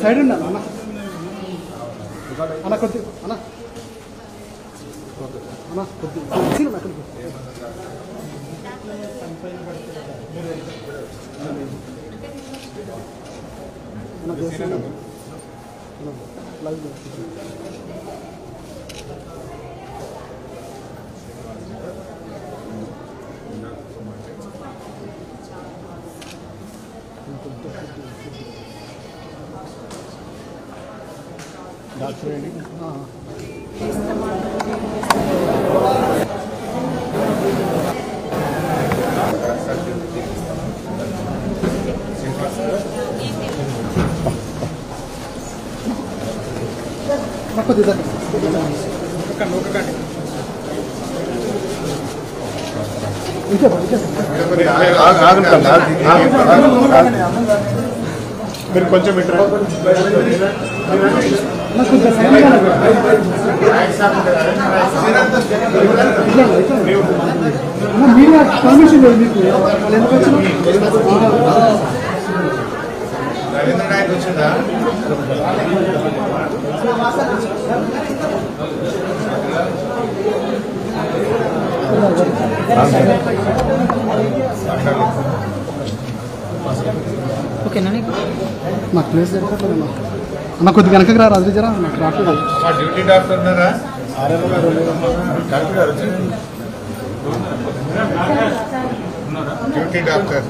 Side అన్న అన్న కొద్ది అన్న అన్న కొద్ది డాక్టర్ అండి మీరు కొంచెం మీరు పర్మిషన్ లేదు మీకు వాళ్ళు ఎందుకు వచ్చారు రవీంద్ర నాయక్ వచ్చిందా ఓకేనా నాకు ప్లేస్ జరుగుతుందమ్మా అన్న కొద్ది కనుక రా రాజు జరా నాకు రావట్లేదు మా డ్యూటీ డాక్టర్ ఉన్నారా డ్యూటీ డాక్టర్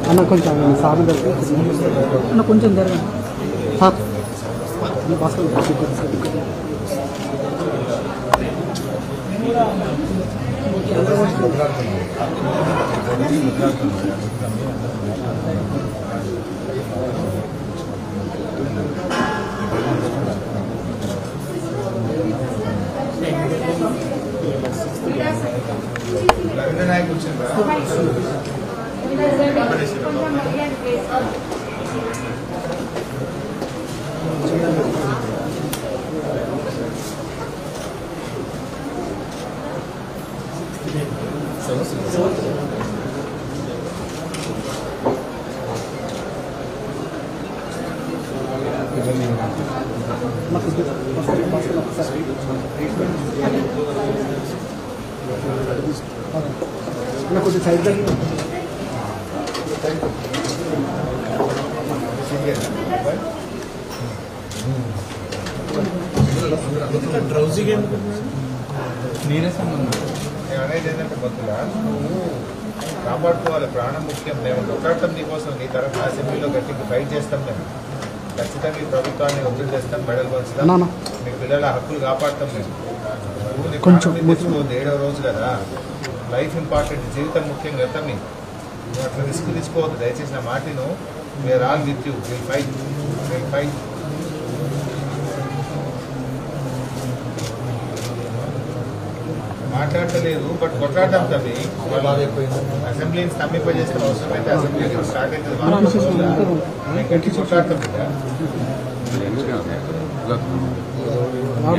అన్న కొంచెం సార్ అన్న కొంచెం జరగండి సార్ రవీంద్ర నాయక్ వచ్చిందా కొంచెం సైడ్ డ్రౌజీగా నేనే సంబంధం అనేది ఏంటంటే బతులా కాపాడుకోవాలి ప్రాణం ముఖ్యం మేము కొట్లాడటం నీకోసం నీ తరఫున అసెంబ్లీలో గట్టిగా ఫైట్ చేస్తాం మేము ఖచ్చితంగా ఈ ప్రభుత్వాన్ని ఒత్తిడి చేస్తాం మెడల్ పంచుతాం మీకు పిల్లల హక్కులు కాపాడతాం మేము కొంచెం తెచ్చుకోవద్దు 7వ రోజు కదా లైఫ్ ఇంపార్టెంట్ జీవితం ముఖ్యం కదా మీకు నువ్వు అట్లా రిస్క్ తీసుకోవద్దు దయచేసి నా మాటను we are all with you will fight మాట్లాడలేదు బట్ కొట్లాడతాం తమ్మి అసెంబ్లీని స్తంభింపజేసిన అవసరం అయితే అసెంబ్లీ స్టార్ట్ అవుతుంది కొట్లాడతాం కదా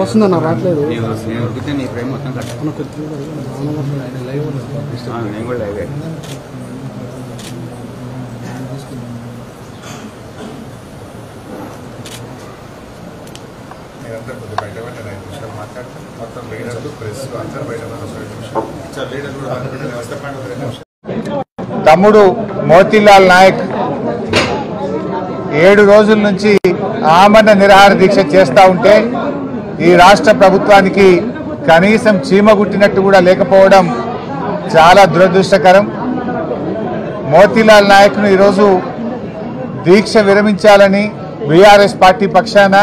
వస్తుందన్న రావట్లేదు నీ ప్రేమ మొత్తం నేను కూడా లైవ్ మీరంతా కొద్దిగా బయట పడిన 5 నిమిషాలు మాట్లాడతాం మొత్తం లీడర్లు ప్రెస్ అందరూ బయట తమ్ముడు మోతీలాల్ నాయక్ 7 రోజుల నుంచి ఆమరణ నిరాహార దీక్ష చేస్తూ ఉంటే ఈ రాష్ట్ర ప్రభుత్వానికి కనీసం చీమ గుట్టినట్టు కూడా లేకపోవడం చాలా దురదృష్టకరం. మోతీలాల్ నాయక్ను ఈరోజు దీక్ష విరమించాలని బీఆర్ఎస్ పార్టీ పక్షాన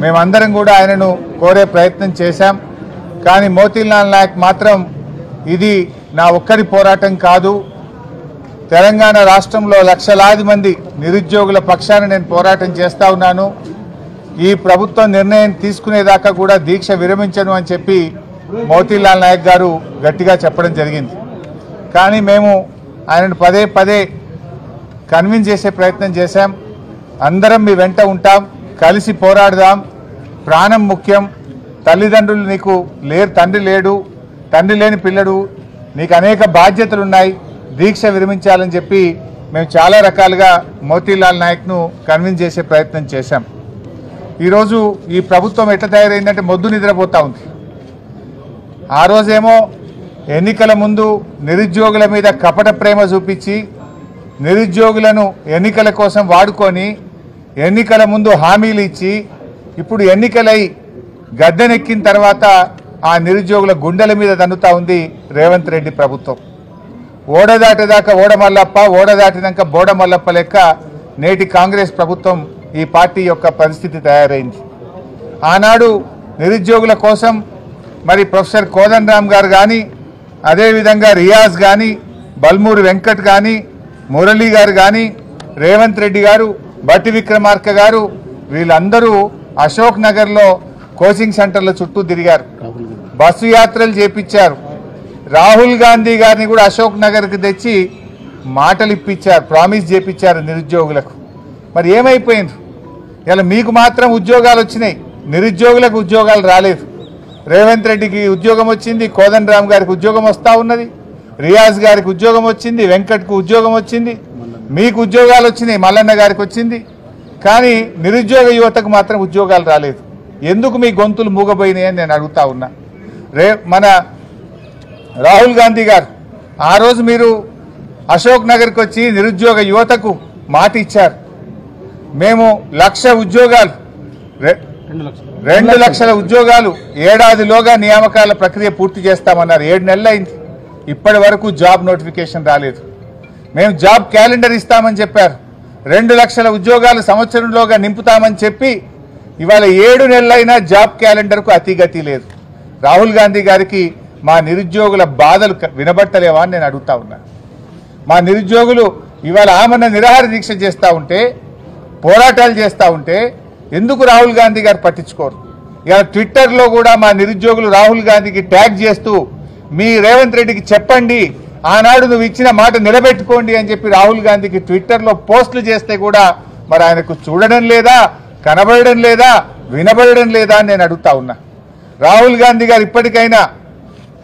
మేమందరం కూడా ఆయనను కోరే ప్రయత్నం చేశాం. కానీ మోతీలాల్ నాయక్ మాత్రం ఇది నా ఒక్కరి పోరాటం కాదు, తెలంగాణ రాష్ట్రంలో లక్షలాది మంది నిరుద్యోగుల పక్షాన నేను పోరాటం చేస్తూ ఉన్నాను. ఈ ప్రభుత్వం నిర్ణయం తీసుకునేదాకా కూడా దీక్ష విరమించను అని చెప్పి మోతీలాల్ నాయక్ గారు గట్టిగా చెప్పడం జరిగింది. కానీ మేము ఆయనను పదే పదే కన్విన్స్ చేసే ప్రయత్నం చేశాం. అందరం మీ వెంట ఉంటాం, కలిసి పోరాడదాం, ప్రాణం ముఖ్యం, తల్లిదండ్రులు నీకు లేరు, తండ్రి లేడు, తండ్రి లేని పిల్లడు, నీకు అనేక బాధ్యతలు ఉన్నాయి, దీక్ష విరమించాలని చెప్పి మేము చాలా రకాలుగా మోతీలాల్ నాయక్ను కన్విన్స్ చేసే ప్రయత్నం చేశాం. ఈరోజు ఈ ప్రభుత్వం ఎట్లా తయారైందంటే మొద్దు నిద్రపోతూ ఉంది. ఆ రోజేమో ఎన్నికల ముందు నిరుద్యోగుల మీద కపట ప్రేమ చూపించి నిరుద్యోగులను ఎన్నికల కోసం వాడుకొని ఎన్నికల ముందు హామీలు ఇచ్చి ఇప్పుడు ఎన్నికలై గద్దెనెక్కిన తర్వాత ఆ నిరుద్యోగుల గుండెల మీద దన్నుతా ఉంది రేవంత్ రెడ్డి ప్రభుత్వం. ఓడదాటేదాకా ఓడమల్లప్ప, ఓడదాటినాక బోడమల్లప్ప లెక్క నేటి కాంగ్రెస్ ప్రభుత్వం ఈ పార్టీ యొక్క పరిస్థితి తయారైంది. ఆనాడు నిరుద్యోగుల కోసం మరి ప్రొఫెసర్ కోదండరామ్ గారు కానీ, అదేవిధంగా రియాజ్ కానీ, బల్మూరి వెంకట్ కానీ, మురళీ గారు కానీ, రేవంత్ రెడ్డి గారు, బట్టి విక్రమార్క గారు, వీళ్ళందరూ అశోక్ నగర్లో కోచింగ్ సెంటర్ల చుట్టూ తిరిగారు, బస్సు యాత్రలు చేపించారు. రాహుల్ గాంధీ గారిని కూడా అశోక్ నగర్కి తెచ్చి మాటలు ఇప్పించారు, ప్రామిస్ చేపించారు నిరుద్యోగులకు. మరి ఏమైపోయింది? ఇలా మీకు మాత్రం ఉద్యోగాలు వచ్చినాయి, నిరుద్యోగులకు ఉద్యోగాలు రాలేదు. రేవంత్ రెడ్డికి ఉద్యోగం వచ్చింది, కోదండరామ్ గారికి ఉద్యోగం వస్తూ ఉన్నది, రియాజ్ గారికి ఉద్యోగం వచ్చింది, వెంకట్కు ఉద్యోగం వచ్చింది, మీకు ఉద్యోగాలు వచ్చినాయి, మల్లన్న గారికి వచ్చింది. కానీ నిరుద్యోగ యువతకు మాత్రం ఉద్యోగాలు రాలేదు. ఎందుకు మీ గొంతులు మూగబోయినాయని నేను అడుగుతా ఉన్నా. మన రాహుల్ గాంధీ గారు ఆ రోజు మీరు అశోక్ నగర్కి వచ్చి నిరుద్యోగ యువతకు మాట ఇచ్చారు. మేము 1,00,000 ఉద్యోగాలు, 2 లక్షల ఉద్యోగాలు ఏడాదిలోగా నియామకాల ప్రక్రియ పూర్తి చేస్తామన్నారు. 7 నెలలు అయింది, ఇప్పటి వరకు జాబ్ నోటిఫికేషన్ రాలేదు. మేము జాబ్ క్యాలెండర్ ఇస్తామని చెప్పారు, 2 లక్షల ఉద్యోగాలు సంవత్సరంలోగా నింపుతామని చెప్పి ఇవాళ 7 నెలలైనా జాబ్ క్యాలెండర్కు అతిగతి లేదు. రాహుల్ గాంధీ గారికి మా నిరుద్యోగుల బాధలు వినబట్టలేవా అని నేను అడుగుతా ఉన్నా. మా నిరుద్యోగులు ఇవాళ ఆమరణ నిరాహార దీక్ష చేస్తూ ఉంటే, పోరాటాలు చేస్తూ ఉంటే ఎందుకు రాహుల్ గాంధీ గారు పట్టించుకోరు? ఇవాళ ట్విట్టర్లో కూడా మా నిరుద్యోగులు రాహుల్ గాంధీకి ట్యాగ్ చేస్తూ మీ రేవంత్ రెడ్డికి చెప్పండి, ఆనాడు నువ్వు ఇచ్చిన మాట నిలబెట్టుకోండి అని చెప్పి రాహుల్ గాంధీకి ట్విట్టర్లో పోస్టులు చేస్తే కూడా మరి ఆయనకు చూడడం లేదా, కనబడడం లేదా, వినబడడం లేదా అని నేను అడుగుతా ఉన్నా. రాహుల్ గాంధీ గారు ఇప్పటికైనా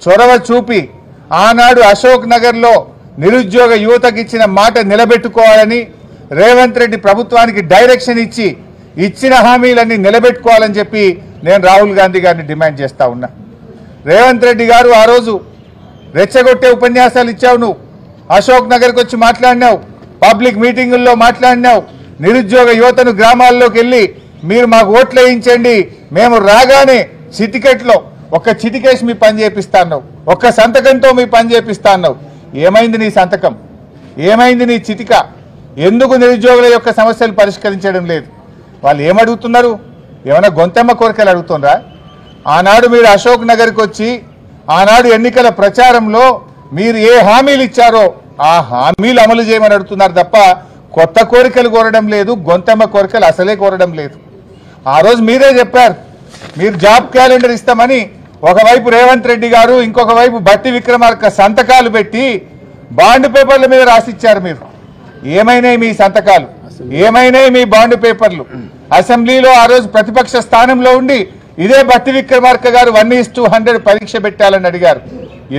చొరవ చూపి ఆనాడు అశోక్ నగర్లో నిరుద్యోగ యువతకు ఇచ్చిన మాట నిలబెట్టుకోవాలని రేవంత్ రెడ్డి ప్రభుత్వానికి డైరెక్షన్ ఇచ్చి ఇచ్చిన హామీలన్నీ నిలబెట్టుకోవాలని చెప్పి నేను రాహుల్ గాంధీ గారిని డిమాండ్ చేస్తా ఉన్నా. రేవంత్ రెడ్డి గారు ఆ రోజు రెచ్చగొట్టే ఉపన్యాసాలు ఇచ్చావు, నువ్వు అశోక్ నగర్కి వచ్చి మాట్లాడినావు, పబ్లిక్ మీటింగుల్లో మాట్లాడినావు, నిరుద్యోగ యువతను గ్రామాల్లోకి వెళ్ళి మీరు మాకు ఓట్లు వేయించండి, మేము రాగానే చిటికెట్లో ఒక్క చిటికేసి మీ పని చేపిస్తాను, ఒక్క సంతకంతో మీ పని చేపిస్తాను. ఏమైంది నీ సంతకం? ఏమైంది నీ చిటిక? ఎందుకు నిరుద్యోగుల యొక్క సమస్యలు పరిష్కరించడం లేదు? వాళ్ళు ఏమడుగుతున్నారు? ఏమైనా గొంతెమ్మ కోరికలు అడుగుతున్నారా? ఆనాడు మీరు అశోక్ నగర్కి వచ్చి ఆనాడు ఎన్నికల ప్రచారంలో మీరు ఏ హామీలు ఇచ్చారో ఆ హామీలు అమలు చేయమని అడుగుతున్నారు తప్ప కొత్త కోరికలు కోరడం లేదు, గొంతెమ్మ కోరికలు అసలే కోరడం లేదు. ఆ రోజు మీరే చెప్పారు మీరు జాబ్ క్యాలెండర్ ఇస్తామని. ఒకవైపు రేవంత్ రెడ్డి గారు, ఇంకొక వైపు బట్టి విక్రమార్క సంతకాలు పెట్టి బాండ్ పేపర్ల మీద రాసిచ్చారు. మీరు ఏమైనాయి మీ సంతకాలు? ఏమైనాయి మీ బాండ్ పేపర్లు? అసెంబ్లీలో ఆ రోజు ప్రతిపక్ష స్థానంలో ఉండి ఇదే బట్టి విక్రమార్క గారు 1:100 పరీక్ష పెట్టాలని అడిగారు.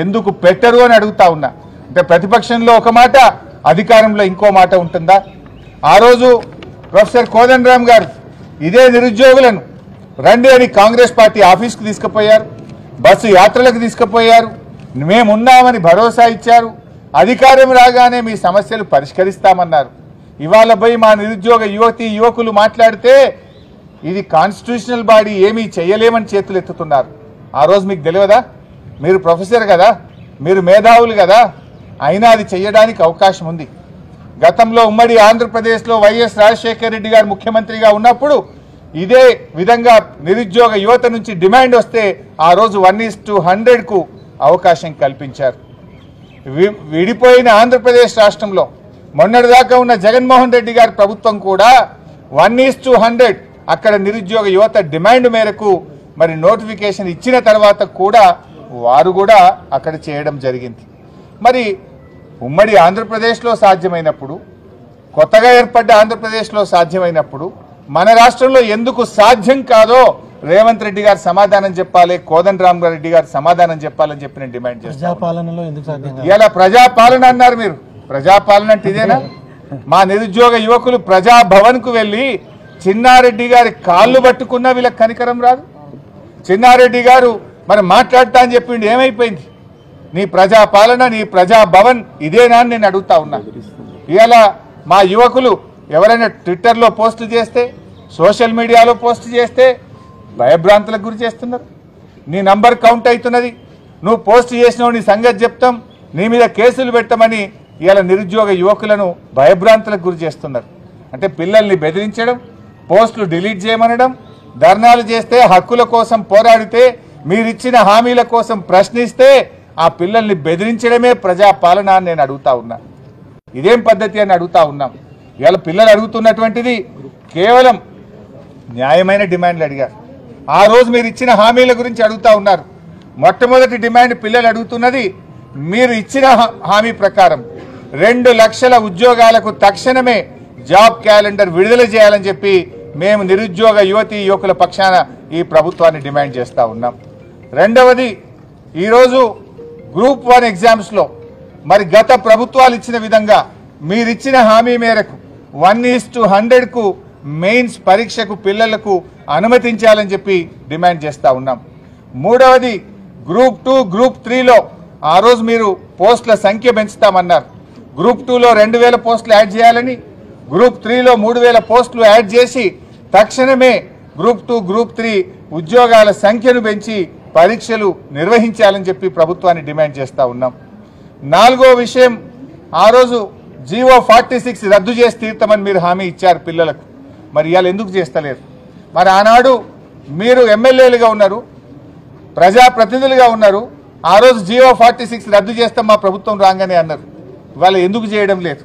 ఎందుకు పెట్టరు అని అడుగుతా ఉన్నా. అంటే ప్రతిపక్షంలో ఒక మాట, అధికారంలో ఇంకో మాట ఉంటుందా? ఆ రోజు ప్రొఫెసర్ కోదండరామ్ గారు ఇదే నిరుద్యోగులను రండి అని కాంగ్రెస్ పార్టీ ఆఫీస్కు తీసుకుపోయారు, బస్సు యాత్రలకు తీసుకుపోయారు, మేమున్నామని భరోసా ఇచ్చారు. అధికారం రాగానే మీ సమస్యలు పరిష్కరిస్తామన్నారు. ఇవాళ పోయి మా నిరుద్యోగ యువతి యువకులు మాట్లాడితే ఇది కాన్స్టిట్యూషనల్ బాడీ, ఏమీ చేయలేమని చేతులు ఎత్తుతున్నారు. ఆ రోజు మీకు తెలియదా? మీరు ప్రొఫెసర్ కదా, మీరు మేధావులు కదా, అయినా అది చేయడానికి అవకాశం ఉంది. గతంలో ఉమ్మడి ఆంధ్రప్రదేశ్లో వైఎస్ రాజశేఖర రెడ్డి గారు ముఖ్యమంత్రిగా ఉన్నప్పుడు ఇదే విధంగా నిరుద్యోగ యువత నుంచి డిమాండ్ వస్తే ఆ రోజు 1:100కు అవకాశం కల్పించారు. విడిపోయిన ఆంధ్రప్రదేశ్ రాష్ట్రంలో మొన్నటిదాకా ఉన్న జగన్మోహన్ రెడ్డి గారి ప్రభుత్వం కూడా 1:100 అక్కడ నిరుద్యోగ యువత డిమాండ్ మేరకు మరి నోటిఫికేషన్ ఇచ్చిన తర్వాత కూడా వారు కూడా అక్కడ చేయడం జరిగింది. మరి ఉమ్మడి ఆంధ్రప్రదేశ్లో సాధ్యమైనప్పుడు, కొత్తగా ఏర్పడ్డ ఆంధ్రప్రదేశ్లో సాధ్యమైనప్పుడు మన రాష్ట్రంలో ఎందుకు సాధ్యం కాదో రేవంత్ రెడ్డి గారు సమాధానం చెప్పాలి, కోదండరామ్ రెడ్డి గారు సమాధానం చెప్పాలని చెప్పి నేను డిమాండ్ చేస్తాను. ఇలా ప్రజాపాలన అన్నారు మీరు. ప్రజాపాలన అంటే ఇదేనా? మా నిరుద్యోగ యువకులు ప్రజాభవన్కు వెళ్ళి చిన్నారెడ్డి గారి కాళ్ళు పట్టుకున్నా వీళ్ళకి కనికరం రాదు. చిన్నారెడ్డి గారు మరి మాట్లాడతా అని చెప్పిండి, ఏమైపోయింది? నీ ప్రజాపాలన, నీ ప్రజాభవన్ ఇదేనా అని నేను అడుగుతా ఉన్నా. ఇలా మా యువకులు ఎవరైనా ట్విట్టర్లో పోస్ట్ చేస్తే, సోషల్ మీడియాలో పోస్ట్ చేస్తే భయభ్రాంతులకు గురి చేస్తున్నారు. నీ నంబర్ కౌంట్ అవుతున్నది, నువ్వు పోస్ట్ చేసినావు, నీ సంగతి చెప్తాం, నీ మీద కేసులు పెట్టమని ఇలా నిరుద్యోగ యువకులను భయభ్రాంతులకు గురి చేస్తున్నారు. అంటే పిల్లల్ని బెదిరించడం, పోస్టులు డిలీట్ చేయమనడం, ధర్నాలు చేస్తే, హక్కుల కోసం పోరాడితే, మీరిచ్చిన హామీల కోసం ప్రశ్నిస్తే ఆ పిల్లల్ని బెదిరించడమే ప్రజాపాలన అని నేను అడుగుతా ఉన్నా. ఇదేం పద్ధతి అని అడుగుతా ఉన్నాం. ఇవాళ పిల్లలు అడుగుతున్నటువంటిది కేవలం న్యాయమైన డిమాండ్లు అడిగారు. ఆ రోజు మీరు ఇచ్చిన హామీల గురించి అడుగుతా ఉన్నారు. మొట్టమొదటి డిమాండ్ పిల్లలు అడుగుతున్నది, మీరు ఇచ్చిన హామీ ప్రకారం 2 లక్షల ఉద్యోగాలకు తక్షణమే జాబ్ క్యాలెండర్ విడుదల చేయాలని చెప్పి మేము నిరుద్యోగ యువతీ యువకుల పక్షాన ఈ ప్రభుత్వాన్ని డిమాండ్ చేస్తూ ఉన్నాం. రెండవది, ఈరోజు గ్రూప్ 1 ఎగ్జామ్స్లో మరి గత ప్రభుత్వాలు ఇచ్చిన విధంగా మీరిచ్చిన హామీ మేరకు 1:100కు మెయిన్స్ పరీక్షకు పిల్లలకు అనుమతించాలని చెప్పి డిమాండ్ చేస్తూ ఉన్నాం. మూడవది, గ్రూప్ 2, గ్రూప్ 3లో ఆ రోజు మీరు పోస్టుల సంఖ్య పెంచుతామన్నారు. గ్రూప్ 2లో 2000 పోస్టులు యాడ్ చేయాలని, గ్రూప్ 3లో 3000 పోస్టులు యాడ్ చేసి తక్షణమే గ్రూప్ 2, గ్రూప్ 3 ఉద్యోగాల సంఖ్యను పెంచి పరీక్షలు నిర్వహించాలని చెప్పి ప్రభుత్వాన్ని డిమాండ్ చేస్తూ ఉన్నాం. నాలుగో విషయం, ఆ రోజు జీవో 46 రద్దు చేసి తీర్తామని మీరు హామీ ఇచ్చారు పిల్లలకు. మరి ఇవాళ ఎందుకు చేస్తలేరు? మరి ఆనాడు మీరు ఎమ్మెల్యేలుగా ఉన్నారు, ప్రజాప్రతినిధులుగా ఉన్నారు. ఆ రోజు జీవో 46 రద్దు చేస్తాం మా ప్రభుత్వం రాగానే అన్నారు. ఇవాళ ఎందుకు చేయడం లేదు?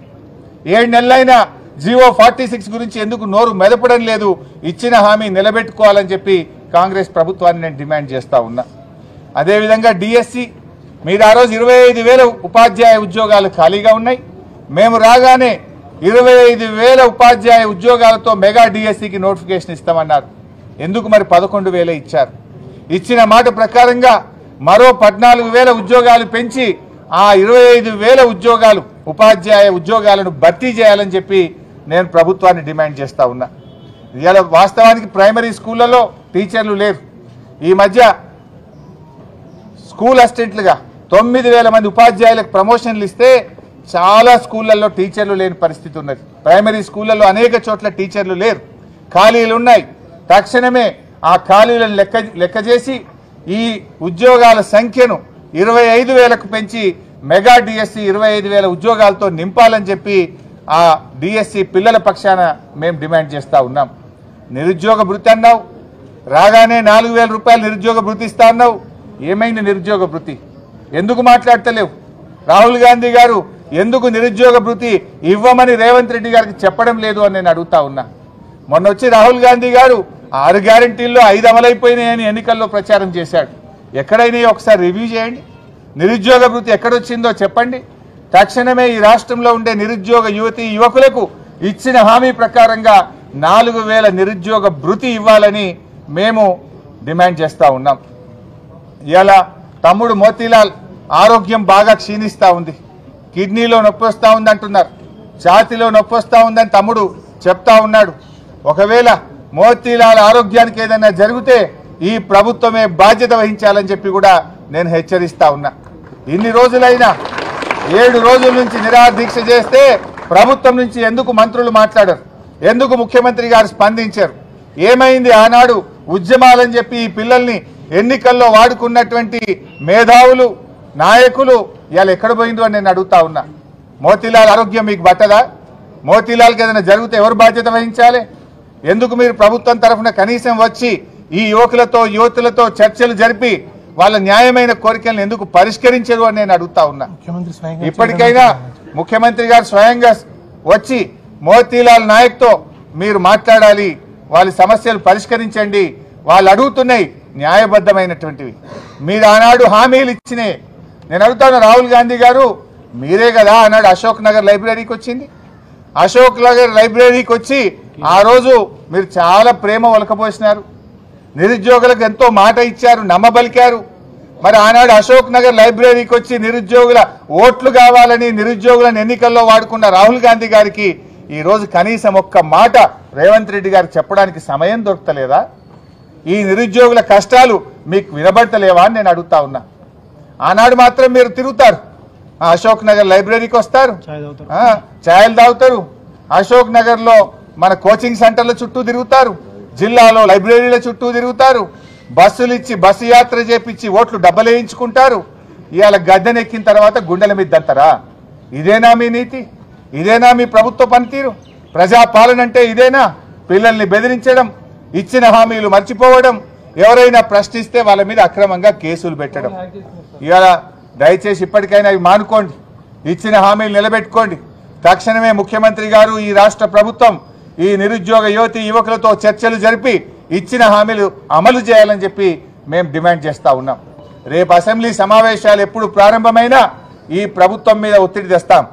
7 నెలలైనా జీవో 46 గురించి ఎందుకు నోరు మెదపడం లేదు? ఇచ్చిన హామీ నిలబెట్టుకోవాలని చెప్పి కాంగ్రెస్ ప్రభుత్వాన్ని నేను డిమాండ్ చేస్తూ ఉన్నా. అదేవిధంగా డిఎస్సి, మీరు ఆ రోజు 25,000 ఉపాధ్యాయ ఉద్యోగాలు ఖాళీగా ఉన్నాయి. మేము రాగానే 25,000 ఉపాధ్యాయ ఉద్యోగాలతో మెగా డిఎస్సికి నోటిఫికేషన్ ఇస్తామన్నారు. ఎందుకు మరి 11,000 ఇచ్చారు? ఇచ్చిన మాట ప్రకారంగా మరో 14,000 ఉద్యోగాలు పెంచి ఆ 25,000 ఉద్యోగాలు ఉపాధ్యాయ ఉద్యోగాలను భర్తీ చేయాలని చెప్పి నేను ప్రభుత్వాన్ని డిమాండ్ చేస్తూ ఉన్నా. ఇవాళ వాస్తవానికి ప్రైమరీ స్కూళ్ళలో టీచర్లు లేరు. ఈ మధ్య స్కూల్ అసిస్టెంట్లుగా 9,000 మంది ఉపాధ్యాయులకు ప్రమోషన్లు ఇస్తే చాలా స్కూళ్ళల్లో టీచర్లు లేని పరిస్థితి ఉన్నది. ప్రైమరీ స్కూళ్ళల్లో అనేక చోట్ల టీచర్లు లేరు, ఖాళీలు ఉన్నాయి. తక్షణమే ఆ ఖాళీలను లెక్క చేసి ఈ ఉద్యోగాల సంఖ్యను 25,000కు పెంచి మెగా డిఎస్సి 25,000 ఉద్యోగాలతో నింపాలని చెప్పి ఆ డిఎస్సి పిల్లల పక్షాన మేము డిమాండ్ చేస్తూ ఉన్నాం. నిరుద్యోగ భృతి అన్నావు, రాగానే 4,000 రూపాయలు నిరుద్యోగ భృతి ఇస్తా అన్నావు. ఏమైంది నిరుద్యోగ భృతి? ఎందుకు మాట్లాడతలేవు? రాహుల్ గాంధీ గారు ఎందుకు నిరుద్యోగ భృతి ఇవ్వమని రేవంత్ రెడ్డి గారికి చెప్పడం లేదు అని నేను అడుగుతా ఉన్నా. మొన్న వచ్చి రాహుల్ గాంధీ గారు 6 గ్యారంటీల్లో 5 అమలైపోయినాయని ఎన్నికల్లో ప్రచారం చేశాడు. ఎక్కడైనా ఒకసారి రివ్యూ చేయండి. నిరుద్యోగ భృతి ఎక్కడొచ్చిందో చెప్పండి. తక్షణమే ఈ రాష్ట్రంలో ఉండే నిరుద్యోగ యువతీ యువకులకు ఇచ్చిన హామీ ప్రకారంగా 4,000 నిరుద్యోగ భృతి ఇవ్వాలని మేము డిమాండ్ చేస్తూ ఉన్నాం. ఇలా తమ్ముడు మోతీలాల్ ఆరోగ్యం బాగా క్షీణిస్తూ ఉంది, కిడ్నీలో నొప్పి వస్తూ ఉంది అంటున్నారు, ఛాతీలో నొప్పి వస్తూ ఉందని తమ్ముడు చెప్తా ఉన్నాడు. ఒకవేళ మోతీలాల్ ఆరోగ్యానికి ఏదైనా జరిగితే ఈ ప్రభుత్వమే బాధ్యత వహించాలని చెప్పి కూడా నేను హెచ్చరిస్తా ఉన్నా. ఇన్ని రోజులైనా 7 రోజుల నుంచి నిరాహార దీక్ష చేస్తే ప్రభుత్వం నుంచి ఎందుకు మంత్రులు మాట్లాడారు? ఎందుకు ముఖ్యమంత్రి గారు స్పందించారు? ఏమైంది? ఆనాడు ఉద్యమాలని చెప్పి ఈ పిల్లల్ని ఎన్నికల్లో వాడుకున్నటువంటి మేధావులు, నాయకులు ఇవాళ ఎక్కడ పోయిందో అని నేను అడుగుతా ఉన్నా. మోతీలాల్ ఆరోగ్యం మీకు పట్టదా? మోతీలాల్కి ఏదైనా జరిగితే ఎవరు బాధ్యత వహించాలి? ఎందుకు మీరు ప్రభుత్వం తరఫున కనీసం వచ్చి ఈ యువతులతో చర్చలు జరిపి వాళ్ళ న్యాయమైన కోరికలను ఎందుకు పరిష్కరించరు అని నేను అడుగుతా ఉన్నా. ఇప్పటికైనా ముఖ్యమంత్రి గారు స్వయంగా వచ్చి మోతీలాల్ నాయక్తో మీరు మాట్లాడాలి, వాళ్ళ సమస్యలు పరిష్కరించండి. వాళ్ళు అడుగుతున్నాయి న్యాయబద్ధమైనటువంటివి. మీరు ఆనాడు హామీలు ఇచ్చినే. నేను అడుగుతాను, రాహుల్ గాంధీ గారు మీరే కదా ఆనాడు అశోక్ నగర్ లైబ్రరీకి వచ్చింది. అశోక్ నగర్ లైబ్రరీకి వచ్చి ఆ రోజు మీరు చాలా ప్రేమ ఒలకపోసినారు. నిరుద్యోగులకు ఎంతో మాట ఇచ్చారు, నమ్మబలికారు. మరి ఆనాడు అశోక్ నగర్ లైబ్రరీకి వచ్చి నిరుద్యోగుల ఓట్లు కావాలని నిరుద్యోగులను ఎన్నికల్లో వాడుకున్న రాహుల్ గాంధీ గారికి ఈ రోజు కనీసం ఒక్క మాట రేవంత్ రెడ్డి గారికి చెప్పడానికి సమయం దొరకలేదా? ఈ నిరుద్యోగుల కష్టాలు మీకు వినబడతలేవా అని నేను అడుగుతా ఉన్నా. ఆనాడు మాత్రం మీరు తిరుగుతారు, అశోక్ నగర్ లైబ్రరీకి వస్తారు, ఛాయలు తాగుతారు, అశోక్ నగర్లో మన కోచింగ్ సెంటర్ల చుట్టూ తిరుగుతారు, జిల్లాలో లైబ్రరీల చుట్టూ తిరుగుతారు, బస్సులు ఇచ్చి బస్సు యాత్ర చేపించి ఓట్లు డబ్బలేయించుకుంటారు. ఇవాళ గద్దెనెక్కిన తర్వాత గుండెల మీద దంతరా? ఇదేనా మీ నీతి? ఇదేనా మీ ప్రభుత్వ పనితీరు? ప్రజాపాలన అంటే ఇదేనా? పిల్లల్ని బెదిరించడం, ఇచ్చిన హామీలు మర్చిపోవడం, ఎవరైనా ప్రశ్నిస్తే వాళ్ళ మీద అక్రమంగా కేసులు పెట్టడం. ఇవాళ దయచేసి ఇప్పటికైనా ఇవి మానుకోండి, ఇచ్చిన హామీలు నిలబెట్టుకోండి. తక్షణమే ముఖ్యమంత్రి గారు, ఈ రాష్ట్ర ప్రభుత్వం ఈ నిరుద్యోగ యువతి యువకులతో చర్చలు జరిపి ఇచ్చిన హామీలు అమలు చేయాలని చెప్పి మేము డిమాండ్ చేస్తా ఉన్నాం. రేపు అసెంబ్లీ సమావేశాలు ఎప్పుడు ప్రారంభమైనా ఈ ప్రభుత్వం మీద ఒత్తిడి తెస్తాం,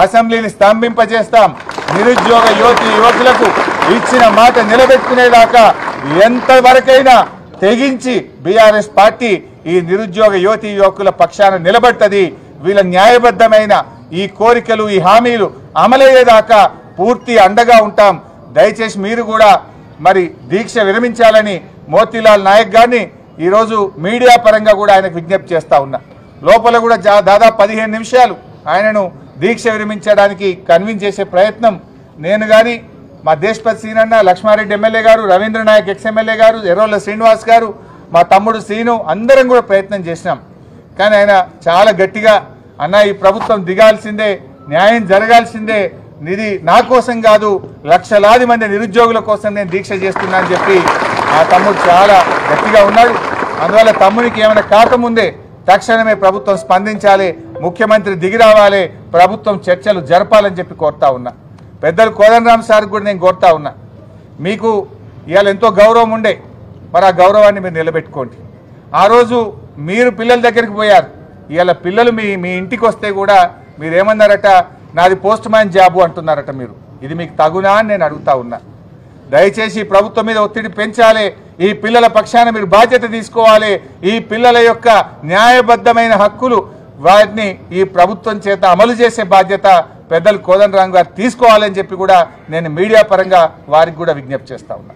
అసెంబ్లీని స్తంభింపజేస్తాం. నిరుద్యోగ యువతి యువకులకు ఇచ్చిన మాట నిలబెట్టుకునేదాకా ఎంతవరకైనా తెగించి బీఆర్ఎస్ పార్టీ ఈ నిరుద్యోగ యువతి యువకుల పక్షాన నిలబడుతుంది. వీళ్ళ న్యాయబద్ధమైన ఈ కోరికలు, ఈ హామీలు అమలయ్యేదాకా పూర్తి అండగా ఉంటాం. దయచేసి మీరు కూడా మరి దీక్ష విరమించాలని మోతీలాల్ నాయక్ గారిని ఈరోజు మీడియా పరంగా కూడా ఆయనకు విజ్ఞప్తి చేస్తా ఉన్నా. లోపల కూడా దాదాపు 15 నిమిషాలు ఆయనను దీక్ష విరమించడానికి కన్విన్స్ చేసే ప్రయత్నం నేను కానీ, మా దేశపతి సీనన్న, లక్ష్మారెడ్డి ఎమ్మెల్యే గారు, రవీంద్ర నాయక్ ఎక్స్ఎమ్మెల్యే గారు, ఎర్రోళ్ళ శ్రీనివాస్ గారు, మా తమ్ముడు శ్రీను అందరం కూడా ప్రయత్నం చేసినాం. కానీ ఆయన చాలా గట్టిగా, అన్న ఈ ప్రభుత్వం దిగాల్సిందే, న్యాయం జరగాల్సిందే, ఇది నా కోసం కాదు లక్షలాది మంది నిరుద్యోగుల కోసం నేను దీక్ష చేస్తున్నా అని చెప్పి ఆ తమ్ముడు చాలా గట్టిగా ఉన్నాడు. అందువల్ల తమ్మునికి ఏమైనా కాకముందే తక్షణమే ప్రభుత్వం స్పందించాలి, ముఖ్యమంత్రి దిగి రావాలి, ప్రభుత్వం చర్చలు జరపాలని చెప్పి కోరుతా ఉన్నా. పెద్దలు కోదండరామ్ సార్ కూడా నేను కోరుతా ఉన్నా, మీకు ఇవాళ ఎంతో గౌరవం ఉండే, మరి ఆ గౌరవాన్ని మీరు నిలబెట్టుకోండి. ఆ రోజు మీరు పిల్లల దగ్గరికి పోయారు, ఇవాళ పిల్లలు మీ ఇంటికి వస్తే కూడా మీరేమన్నారట, నాది పోస్ట్ మ్యాన్ జాబు అంటున్నారట. మీరు ఇది మీకు తగునా అని నేను అడుగుతా ఉన్నా. దయచేసి ప్రభుత్వం మీద ఒత్తిడి పెంచాలి, ఈ పిల్లల పక్షాన మీరు బాధ్యత తీసుకోవాలి. ఈ పిల్లల యొక్క న్యాయబద్ధమైన హక్కులు వాటిని ఈ ప్రభుత్వం చేత అమలు చేసే బాధ్యత పెద్దలు కోదండరామ్ గారు తీసుకోవాలని చెప్పి కూడా నేను మీడియా పరంగా వారికి కూడా విజ్ఞప్తి చేస్తా ఉన్నా.